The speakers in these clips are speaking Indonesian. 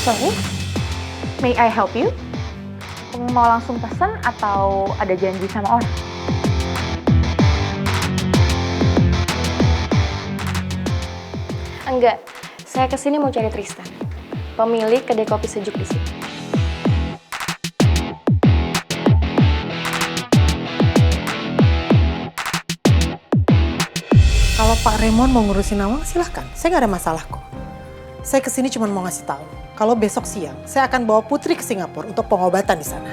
Sorry, may I help you? Kamu mau langsung pesan atau ada janji sama orang? Enggak, saya kesini mau cari Tristan, pemilik kedai kopi sejuk di sini. Kalau Pak Raymond mau ngurusin Nawang, silahkan. Saya nggak ada masalah kok. Saya kesini cuma mau ngasih tahu, kalau besok siang saya akan bawa Putri ke Singapura untuk pengobatan di sana.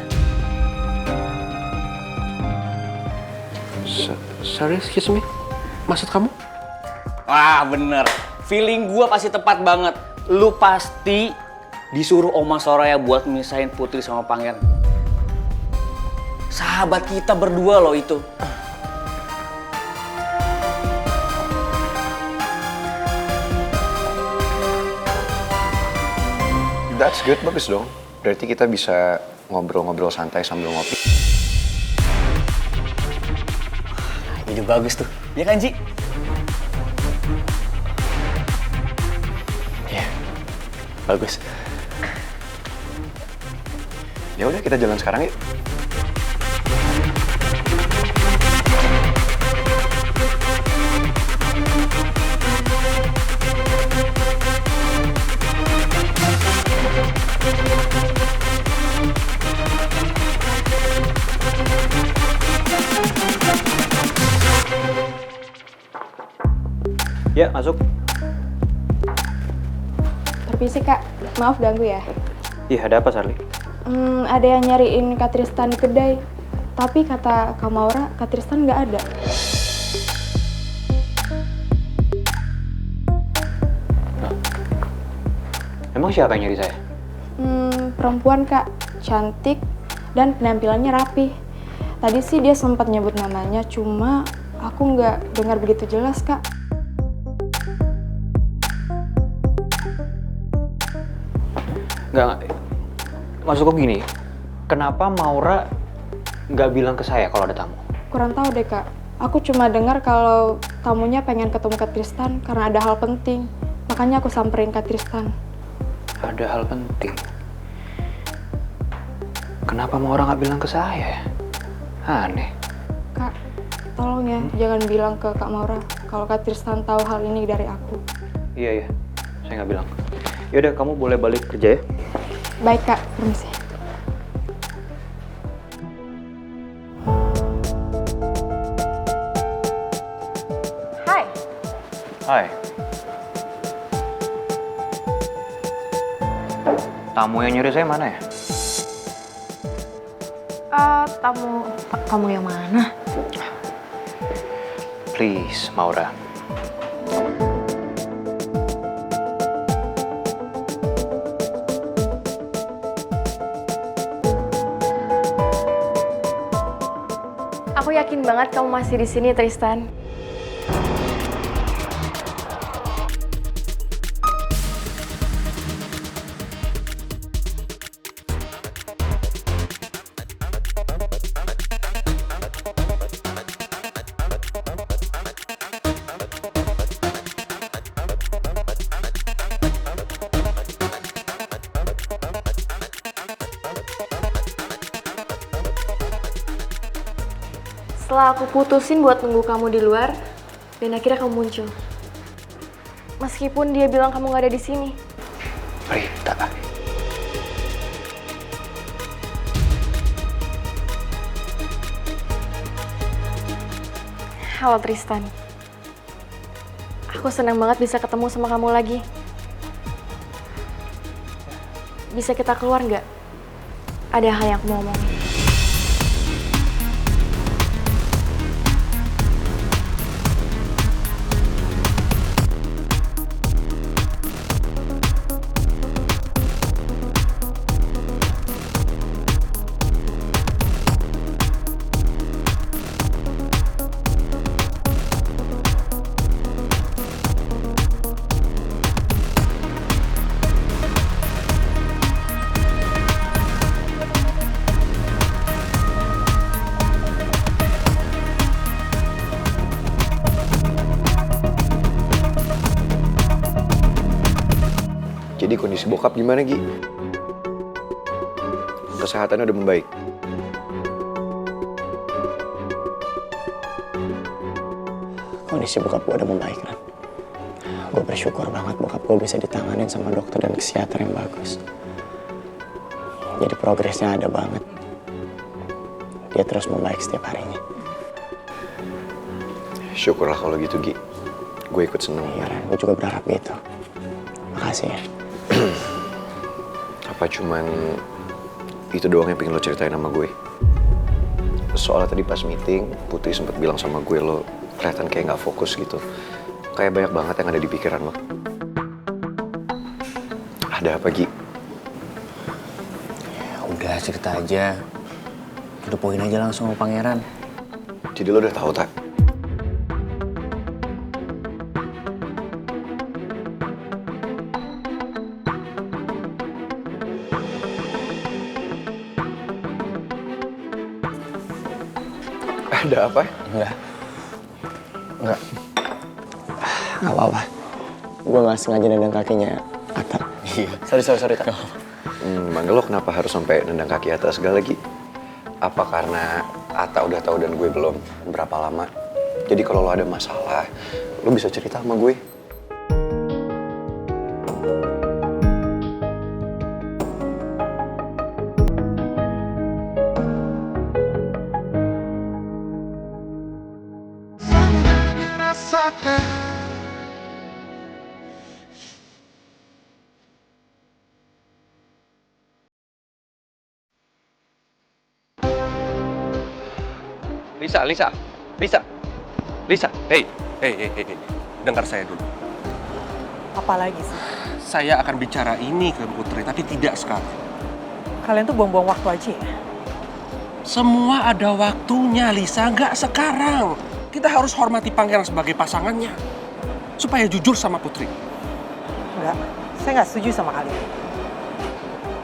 Sorry, excuse me. Maksud kamu? Wah bener, feeling gua pasti tepat banget. Lu pasti disuruh Oma Soraya buat misahin Putri sama Pangeran. Sahabat kita berdua loh itu. That's good, bagus dong. Berarti kita bisa ngobrol-ngobrol santai sambil ngopi. Ide bagus tuh, ya kan Ji? Iya, bagus. Ya udah kita jalan sekarang yuk. Ya, masuk. Permisi Kak, maaf ganggu ya. Iya, ada apa, Sarli? Ada yang nyariin Kak Tristan di kedai. Tapi kata Kak Maura, Kak Tristan nggak ada. Emang siapa yang nyari saya? Perempuan Kak, cantik dan penampilannya rapi. Tadi sih dia sempat nyebut namanya, cuma aku nggak dengar begitu jelas Kak. Nggak. Maksudku gini, kenapa Maura nggak bilang ke saya kalau ada tamu? Kurang tahu deh Kak. Aku cuma dengar kalau tamunya pengen ketemu Kak Tristan karena ada hal penting. Makanya aku samperin Kak Tristan. Ada hal penting. Kenapa Maura nggak bilang ke saya? Aneh. Kak, tolong ya, jangan bilang ke Kak Maura kalau Kak Tristan tahu hal ini dari aku. Iya, saya nggak bilang. Yaudah, kamu boleh balik kerja ya? Baik Kak, permisi. Hai. Hai. Tamu yang nyuri saya mana ya? Tamu yang mana? Please, Maura. Aku yakin banget kamu masih di sini, Tristan. Setelah aku putusin buat nunggu kamu di luar, dan akhirnya kamu muncul. Meskipun dia bilang kamu gak ada di sini. Rita. Halo Tristan. Aku senang banget bisa ketemu sama kamu lagi. Bisa kita keluar nggak? Ada hal yang aku mau ngomongin. Jadi kondisi bokap gimana, Gi? Kesehatannya udah membaik? Kondisi bokap gue udah membaik, Ran. Gue bersyukur banget bokap gue bisa ditanganin sama dokter dan psikiater yang bagus. Jadi progresnya ada banget. Dia terus membaik setiap harinya. Syukurlah kalau gitu, Gi. Gue ikut seneng. Iya, Ran. Gue juga berharap gitu. Makasih ya. Apa cuman itu doang yang pengen lo ceritain sama gue? Soalnya tadi pas meeting, Putri sempat bilang sama gue lo kelihatan kayak nggak fokus gitu. Kayak banyak banget yang ada di pikiran lo. Ada apa, Gi? Udah cerita aja. Udah poin aja langsung sama pangeran. Jadi lo udah tahu, tak? Ada apa? Enggak. Nggak apa-apa. Gue nggak sengaja nendang kakinya Atta. Iya. Sorry, Tak. Emang lo kenapa harus sampai nendang kaki atas segala lagi? Apa karena Atta udah tahu dan gue belum? Berapa lama? Jadi kalau lo ada masalah, lo bisa cerita sama gue. Lisa, hey, dengar saya dulu. Apalagi sih? Saya akan bicara ini ke Putri, tapi tidak sekarang. Kalian tuh buang-buang waktu aja ya? Semua ada waktunya, Lisa, nggak sekarang. Kita harus hormati pangeran sebagai pasangannya, supaya jujur sama Putri. Enggak, saya nggak setuju sama kalian.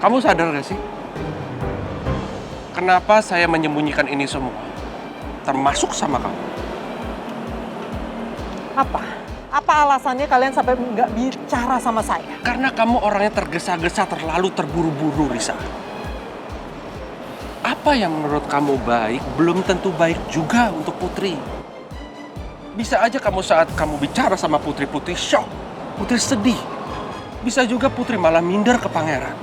Kamu sadar gak sih? Kenapa saya menyembunyikan ini semua? Termasuk sama kamu. Apa alasannya kalian sampai nggak bicara sama saya? Karena kamu orangnya tergesa-gesa, terlalu terburu-buru, Lisa. Apa yang menurut kamu baik, belum tentu baik juga untuk Putri. Bisa aja saat kamu bicara sama Putri shock. Putri sedih. Bisa juga Putri malah minder ke pangeran.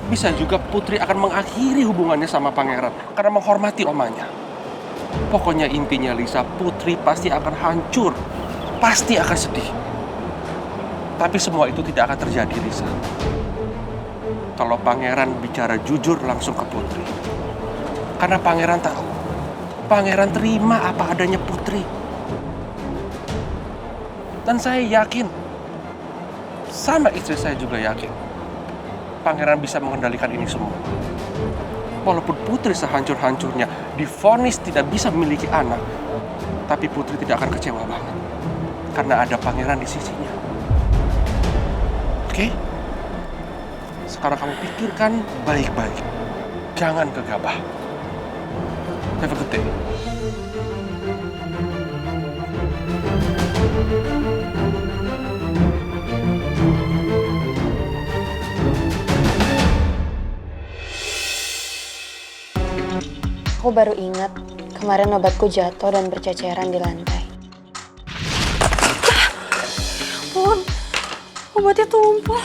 Bisa juga Putri akan mengakhiri hubungannya sama pangeran karena menghormati omanya. Pokoknya intinya, Lisa, Putri pasti akan hancur. Pasti akan sedih. Tapi semua itu tidak akan terjadi, Lisa. Kalau pangeran bicara jujur langsung ke Putri. Karena pangeran tahu. Pangeran terima apa adanya Putri. Dan saya yakin, sama istri saya juga yakin, pangeran bisa mengendalikan ini semua. Walaupun Putri sehancur-hancurnya divonis tidak bisa memiliki anak, tapi Putri tidak akan kecewa banget. Karena ada pangeran di sisinya. Oke? Sekarang kamu pikirkan baik-baik. Jangan gegabah. Have a good day. Aku baru ingat kemarin obatku jatuh dan berceceran di lantai. Ampun, obatnya tumpah.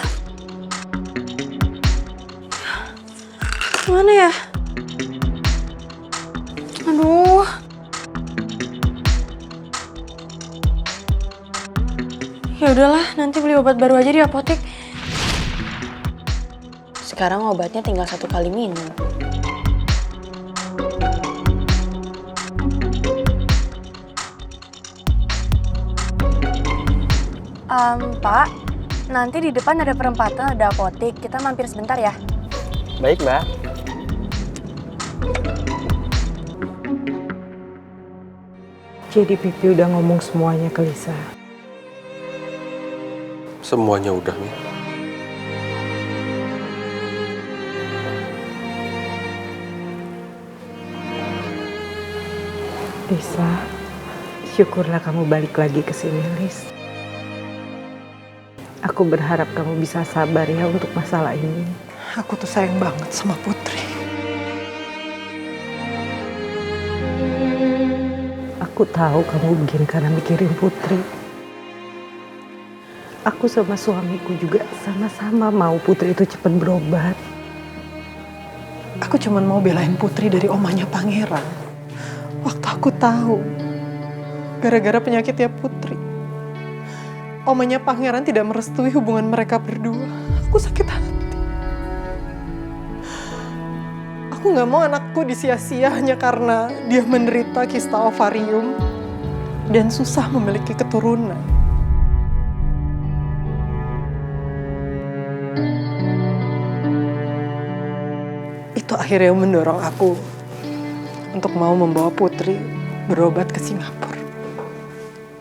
Mana ya? Aduh. Ya udahlah, nanti beli obat baru aja di apotek. Sekarang obatnya tinggal 1 kali minum. Pak, nanti di depan ada perempatan, ada apotek. Kita mampir sebentar ya. Baik, Mbak. Jadi Pipi udah ngomong semuanya ke Lisa. Semuanya udah, Mi. Lisa, syukurlah kamu balik lagi ke sini, Lis. Aku berharap kamu bisa sabar ya untuk masalah ini. Aku tuh sayang banget sama Putri. Aku tahu kamu begini karena mikirin Putri. Aku sama suamiku juga sama-sama mau Putri itu cepat berobat. Aku cuman mau belain Putri dari omanya Pangeran. Waktu aku tahu, gara-gara penyakitnya Putri, omanya Pangeran tidak merestui hubungan mereka berdua. Aku sakit hati. Aku gak mau anakku disia-sia hanya karena dia menderita kista ovarium dan susah memiliki keturunan. Itu akhirnya mendorong aku untuk mau membawa Putri berobat ke Singapura.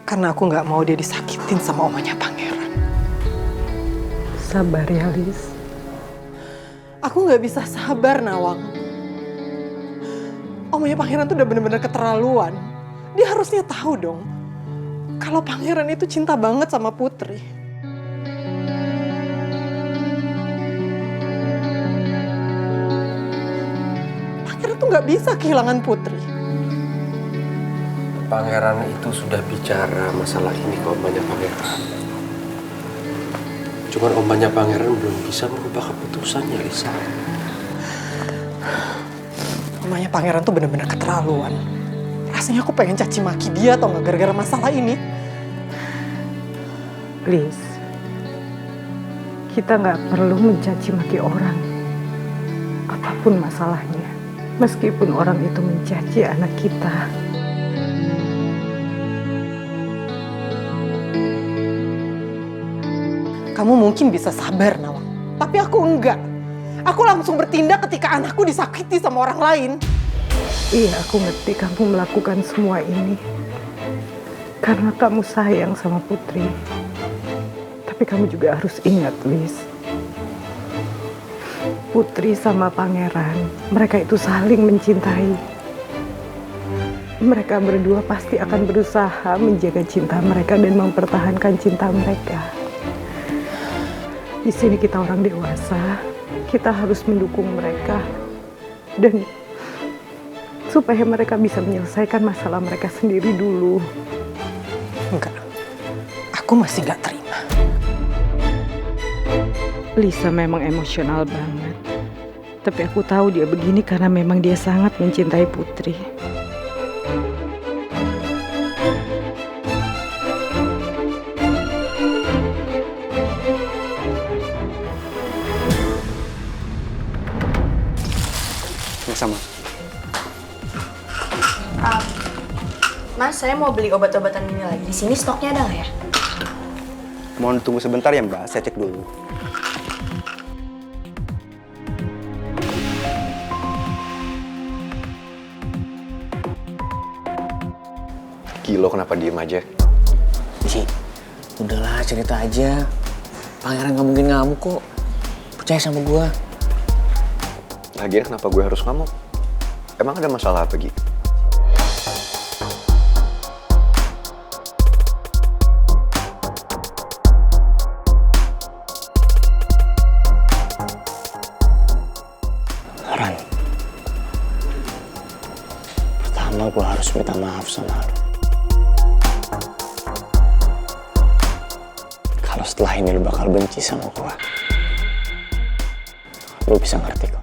Karena aku gak mau dia disakitin sama omanya Pangeran. Sabar ya, Lis. Aku gak bisa sabar, Nawang. Omanya Pangeran tuh udah bener-bener keterlaluan. Dia harusnya tahu dong kalau Pangeran itu cinta banget sama Putri. Pangeran tuh gak bisa kehilangan Putri. Pangeran itu sudah bicara masalah ini ke omanya Pangeran. Cuman omanya Pangeran belum bisa merubah keputusannya, Lisa. Omanya Pangeran tuh bener-bener keterlaluan. Rasanya aku pengen caci maki dia atau nggak gara-gara masalah ini. Lis, kita nggak perlu mencaci maki orang. Apapun masalahnya, meskipun orang itu mencaci anak kita. Kamu mungkin bisa sabar, Nawang. Tapi aku enggak. Aku langsung bertindak ketika anakku disakiti sama orang lain. Iya, aku ngerti kamu melakukan semua ini karena kamu sayang sama Putri. Tapi kamu juga harus ingat, Lis. Putri sama Pangeran, mereka itu saling mencintai. Mereka berdua pasti akan berusaha menjaga cinta mereka dan mempertahankan cinta mereka. Di sini kita orang dewasa, kita harus mendukung mereka dan supaya mereka bisa menyelesaikan masalah mereka sendiri dulu. Enggak, aku masih gak terima. Lisa memang emosional banget, tapi aku tahu dia begini karena memang dia sangat mencintai Putri. Sama. Mas, saya mau beli obat-obatan ini lagi. Di sini stoknya ada nggak ya? Mohon tunggu sebentar ya Mbak, saya cek dulu. Gilo, kenapa diem aja? Ci, udahlah cerita aja. Pangeran nggak mungkin ngamuk kok. Percaya sama gua. Lagian kenapa gue harus ngamuk? Emang ada masalah apa, Gi? Ran, pertama gua harus minta maaf sama lu. Kalau setelah ini lu bakal benci sama gua, lu bisa ngerti kok.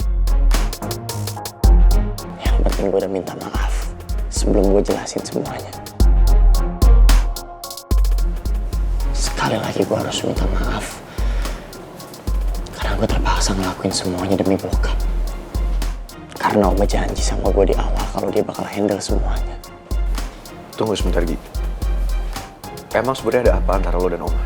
Gue udah minta maaf sebelum gue jelasin semuanya. Sekali lagi gue harus minta maaf karena gue terpaksa ngelakuin semuanya demi bokap. Karena Oma janji sama gue di awal kalau dia bakal handle semuanya. Tunggu sebentar, Gi. Emang sebenarnya ada apa antara lo dan Oma?